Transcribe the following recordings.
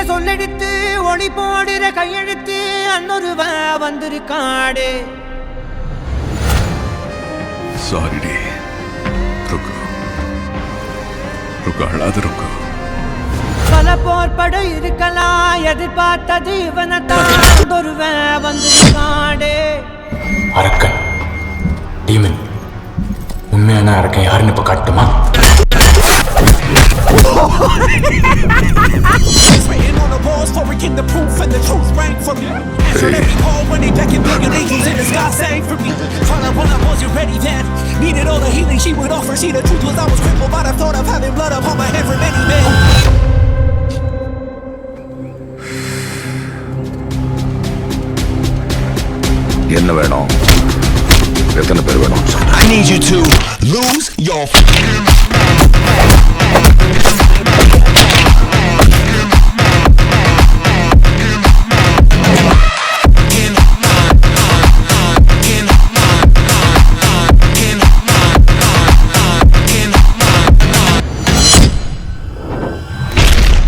சொல்லெடுத்து ஒளி போடுற கையெழுத்து அன்னொருவ வந்திருக்காடு. சாரி டி, ருக்கு ருக்கு, அழாது ருக்கு. பல போர்பட இருக்கலாம், எதிர்பார்த்தது இவனத்தான் ஒருவ வந்திருக்காடு. அரக்கன் டீமன், உண்மையான அரக்கன் யாருன்னு இப்ப காட்டுமா? Written on the walls, foraging the proof and the truth rang from you. Answered every call when they beckon million angels in the sky sang for me. Falling when I wasn't ready then, needed all the healing she would offer. See, the truth was I was crippled by the thought of having blood upon my head for many men. என்ன வேணும், எத்தனை பேர் வேணும்? I need you to lose your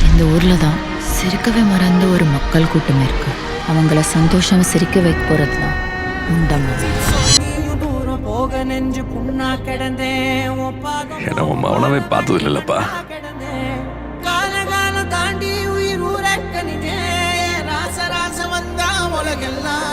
இந்த ஊர்ல தான் சிரிக்கவே மறந்த ஒரு மக்கள் கூட்டம் இருக்கு. அவங்கள சந்தோஷம் சிரிக்க வைக்க போறது தான் உண்டம்மா. போக நெஞ்சு புண்ணா கிடந்தேன், என்ன உன் மௌனமே பார்த்தது இல்லப்பா. காலகாலம் தாண்டி உயிர் ஊரக்கணிதே, ராச ராச வந்தா உலகெல்லாம்